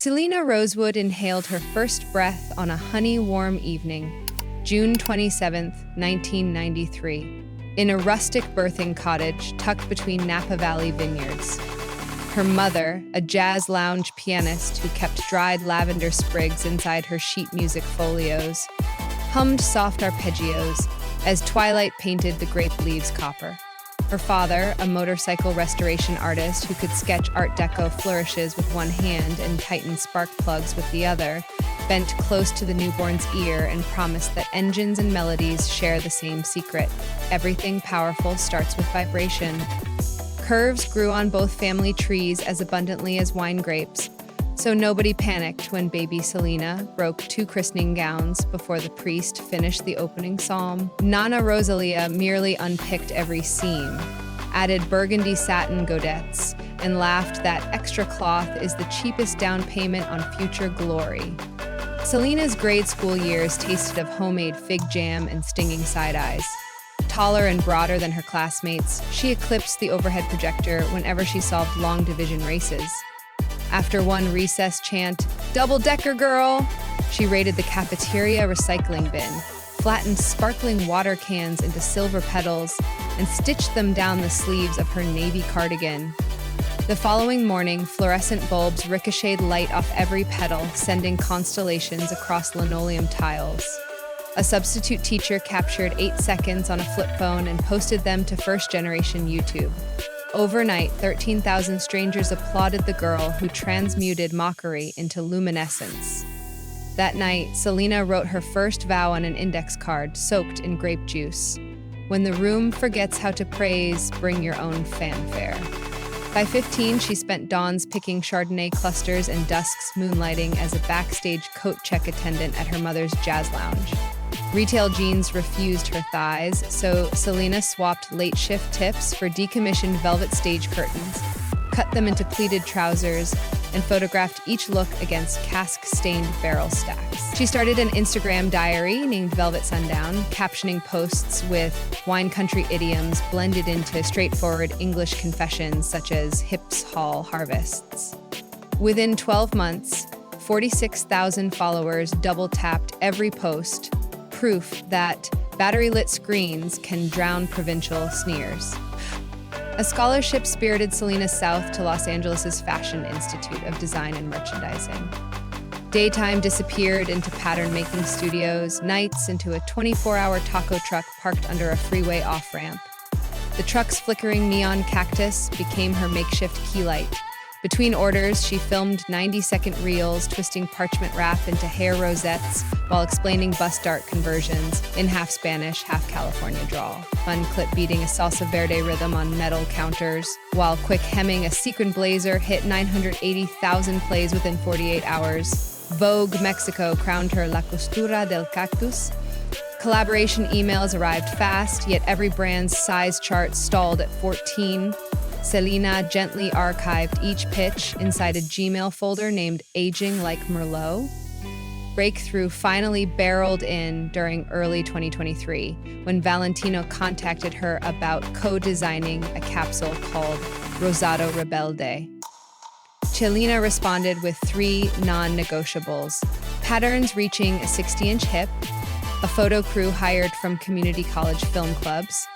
Celina Rosewood inhaled her first breath on a honey-warm evening, June 27, 1993, in a rustic birthing cottage tucked between Napa Valley vineyards. Her mother, a jazz lounge pianist who kept dried lavender sprigs inside her sheet music folios, hummed soft arpeggios as twilight painted the grape leaves copper. Her father, a motorcycle restoration artist who could sketch Art Deco flourishes with one hand and tighten spark plugs with the other, bent close to the newborn's ear and promised that engines and melodies share the same secret. Everything powerful starts with vibration. Curves grew on both family trees as abundantly as wine grapes, so nobody panicked when baby Celina broke 2 christening gowns before the priest finished the opening psalm. Nana Rosalia merely unpicked every seam, added burgundy satin godettes, and laughed that extra cloth is the cheapest down payment on future glory. Celina's grade school years tasted of homemade fig jam and stinging side eyes. Taller and broader than her classmates, she eclipsed the overhead projector whenever she solved long division races. After one recess chant, "Double-decker girl!" she raided the cafeteria recycling bin, flattened sparkling water cans into silver petals, and stitched them down the sleeves of her navy cardigan. The following morning, fluorescent bulbs ricocheted light off every petal, sending constellations across linoleum tiles. A substitute teacher captured 8 seconds on a flip phone and posted them to first-generation YouTube. Overnight, 13,000 strangers applauded the girl who transmuted mockery into luminescence. That night, Celina wrote her first vow on an index card soaked in grape juice. When the room forgets how to praise, bring your own fanfare. By 15, she spent dawns picking Chardonnay clusters and dusks moonlighting as a backstage coat check attendant at her mother's jazz lounge. Retail jeans refused her thighs, so Celina swapped late shift tips for decommissioned velvet stage curtains, cut them into pleated trousers, and photographed each look against cask-stained barrel stacks. She started an Instagram diary named Velvet Sundown, captioning posts with wine country idioms blended into straightforward English confessions such as hips haul harvests. Within 12 months, 46,000 followers double-tapped every post, proof that battery-lit screens can drown provincial sneers. A scholarship spirited Celina south to Los Angeles' Fashion Institute of Design and Merchandising. Daytime disappeared into pattern-making studios, nights into a 24-hour taco truck parked under a freeway off-ramp. The truck's flickering neon cactus became her makeshift key light. Between orders, she filmed 90-second reels, twisting parchment wrap into hair rosettes while explaining bus dart conversions in half Spanish, half California drawl. Fun clip beating a salsa verde rhythm on metal counters, while quick hemming a sequin blazer hit 980,000 plays within 48 hours. Vogue Mexico crowned her La Costura del Cactus. Collaboration emails arrived fast, yet every brand's size chart stalled at 14. Celina gently archived each pitch inside a Gmail folder named Aging Like Merlot. Breakthrough finally barreled in during early 2023 when Valentino contacted her about co-designing a capsule called Rosado Rebelde. Celina responded with 3 non-negotiables: patterns reaching a 60-inch hip, a photo crew hired from community college film clubs,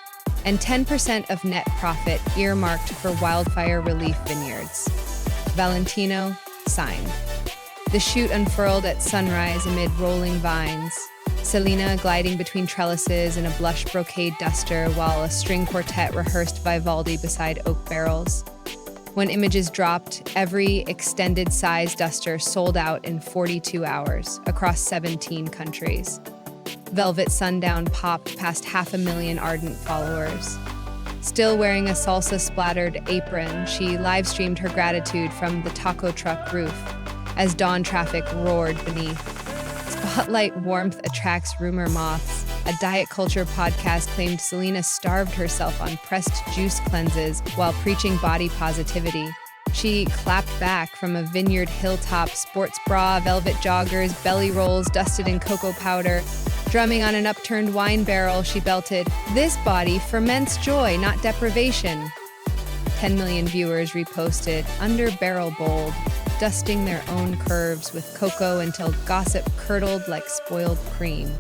and 10% of net profit earmarked for wildfire relief vineyards. Valentino signed. The shoot unfurled at sunrise amid rolling vines, Celina gliding between trellises in a blush brocade duster while a string quartet rehearsed Vivaldi beside oak barrels. When images dropped, every extended size duster sold out in 42 hours across 17 countries. Velvet Sundown popped past 500,000 ardent followers. Still wearing a salsa-splattered apron, she live-streamed her gratitude from the taco truck roof as dawn traffic roared beneath. Spotlight warmth attracts rumor moths. A diet culture podcast claimed Celina starved herself on pressed juice cleanses while preaching body positivity. She clapped back from a vineyard hilltop, sports bra, velvet joggers, belly rolls dusted in cocoa powder. Drumming on an upturned wine barrel, she belted, "This body ferments joy, not deprivation." 10 million viewers reposted, under barrel bold, dusting their own curves with cocoa until gossip curdled like spoiled cream.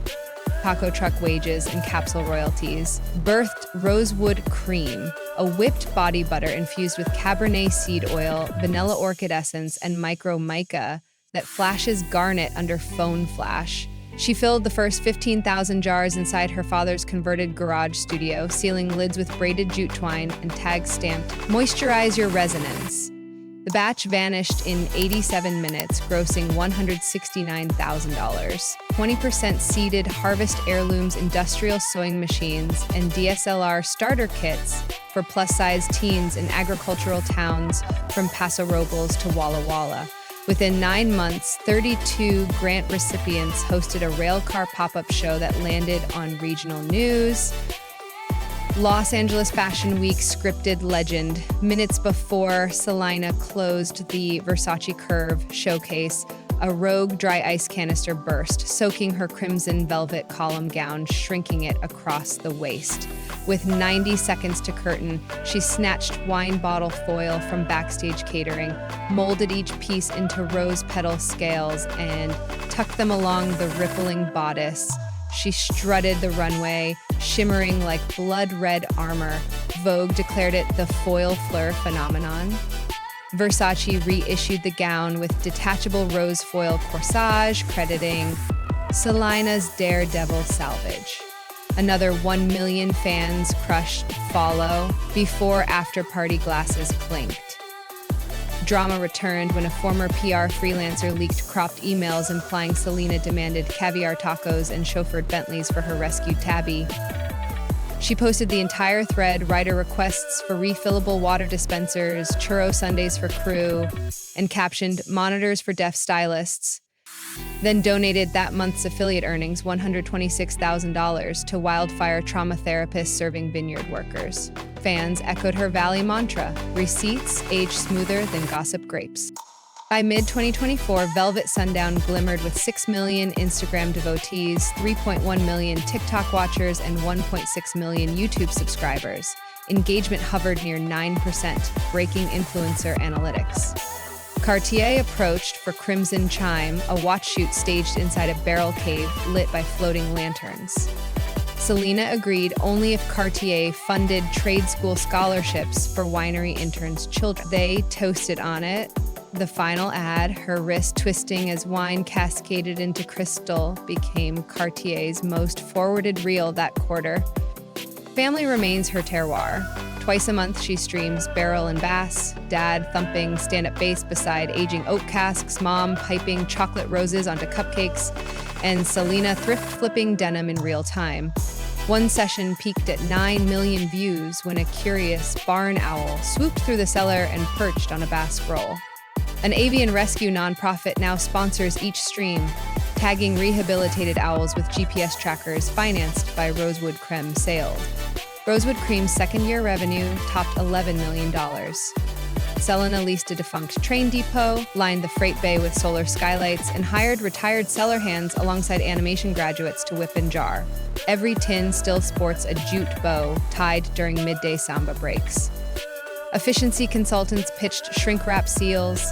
Taco truck wages and capsule royalties birthed Rosewood Cream, a whipped body butter infused with Cabernet seed oil, vanilla orchid essence, and micro mica that flashes garnet under phone flash. She filled the first 15,000 jars inside her father's converted garage studio, sealing lids with braided jute twine and tag stamped, "Moisturize your resonance." The batch vanished in 87 minutes, grossing $169,000. 20% seeded Harvest Heirlooms industrial sewing machines and DSLR starter kits for plus-size teens in agricultural towns from Paso Robles to Walla Walla. Within 9 months, 32 grant recipients hosted a railcar pop-up show that landed on regional news. Los Angeles Fashion Week scripted legend. Minutes before Celina closed the Versace Curve showcase, a rogue dry ice canister burst, soaking her crimson velvet column gown, shrinking it across the waist. With 90 seconds to curtain, she snatched wine bottle foil from backstage catering, molded each piece into rose petal scales, and tucked them along the rippling bodice. She strutted the runway, shimmering like blood-red armor. Vogue declared it the foil fleur phenomenon. Versace reissued the gown with detachable rose foil corsage, crediting Celina's daredevil salvage. Another 1 million fans crushed follow before after-party glasses clinked. Drama returned when a former PR freelancer leaked cropped emails implying Celina demanded caviar tacos and chauffeured Bentleys for her rescued tabby. She posted the entire thread, writer requests for refillable water dispensers, churro sundaes for crew, and captioned monitors for deaf stylists. Then donated that month's affiliate earnings, $126,000, to wildfire trauma therapists serving vineyard workers. Fans echoed her Valley mantra, receipts age smoother than gossip grapes. By mid-2024, Velvet Sundown glimmered with 6 million Instagram devotees, 3.1 million TikTok watchers, and 1.6 million YouTube subscribers. Engagement hovered near 9%, breaking influencer analytics. Cartier approached for Crimson Chime, a watch shoot staged inside a barrel cave lit by floating lanterns. Celina agreed only if Cartier funded trade school scholarships for winery interns' children. They toasted on it. The final ad, her wrist twisting as wine cascaded into crystal, became Cartier's most forwarded reel that quarter. Family remains her terroir. Twice a month, she streams barrel and bass, dad thumping stand-up bass beside aging oak casks, mom piping chocolate roses onto cupcakes, and Celina thrift-flipping denim in real time. One session peaked at 9 million views when a curious barn owl swooped through the cellar and perched on a bass scroll. An avian rescue nonprofit now sponsors each stream, tagging rehabilitated owls with GPS trackers financed by Rosewood Creme sailed. Rosewood Cream's second-year revenue topped $11 million. Celina leased a defunct train depot, lined the freight bay with solar skylights, and hired retired cellar hands alongside animation graduates to whip and jar. Every tin still sports a jute bow tied during midday samba breaks. Efficiency consultants pitched shrink-wrap seals.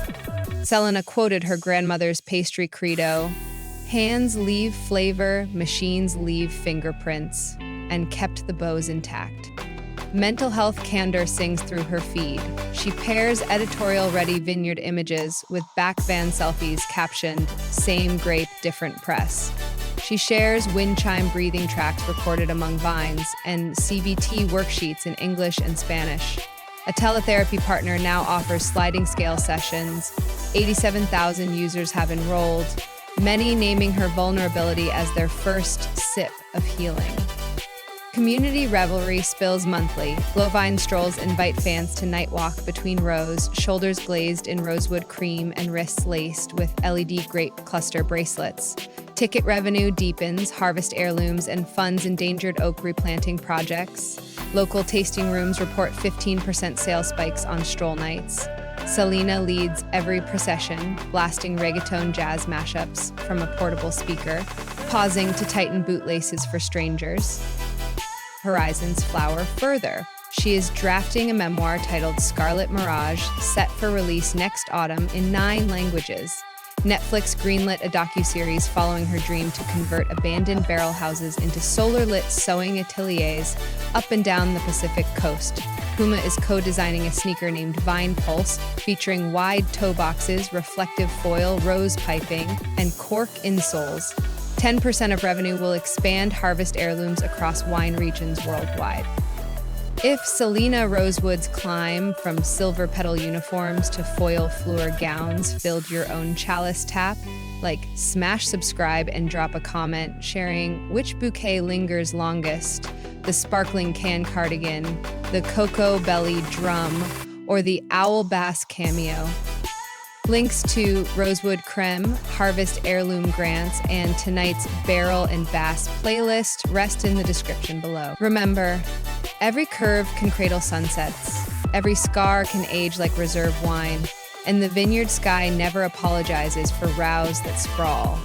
Celina quoted her grandmother's pastry credo, "Hands leave flavor, machines leave fingerprints," and kept the bows intact. Mental health candor sings through her feed. She pairs editorial-ready vineyard images with back van selfies captioned, "Same grape, different press." She shares wind chime breathing tracks recorded among vines and CBT worksheets in English and Spanish. A teletherapy partner now offers sliding scale sessions. 87,000 users have enrolled, many naming her vulnerability as their first sip of healing. Community revelry spills monthly. Glowvine strolls invite fans to night walk between rows, shoulders glazed in rosewood cream and wrists laced with LED grape cluster bracelets. Ticket revenue deepens, Harvest Heirlooms and funds endangered oak replanting projects. Local tasting rooms report 15% sales spikes on stroll nights. Celina leads every procession, blasting reggaeton jazz mashups from a portable speaker, pausing to tighten bootlaces for strangers. Horizons flower further. She is drafting a memoir titled Scarlet Mirage, set for release next autumn in 9 languages. Netflix greenlit a docuseries following her dream to convert abandoned barrel houses into solar-lit sewing ateliers up and down the Pacific coast. Puma is co-designing a sneaker named Vine Pulse, featuring wide toe boxes, reflective foil, rose piping, and cork insoles. 10% of revenue will expand harvest heirlooms across wine regions worldwide. If Celina Rosewood's climb from silver petal uniforms to foil fleur gowns filled your own chalice tap, smash subscribe and drop a comment sharing which bouquet lingers longest, the sparkling can cardigan, the cocoa belly drum, or the owl bass cameo. Links to Rosewood Creme, Harvest Heirloom Grants, and tonight's Barrel and Bass playlist rest in the description below. Remember, every curve can cradle sunsets, every scar can age like reserve wine, and the vineyard sky never apologizes for rows that sprawl.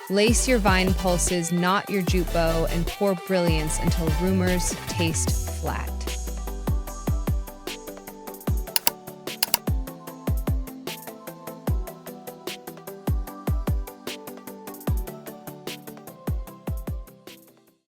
Lace your vine pulses, knot your jute bow, and pour brilliance until rumors taste flat.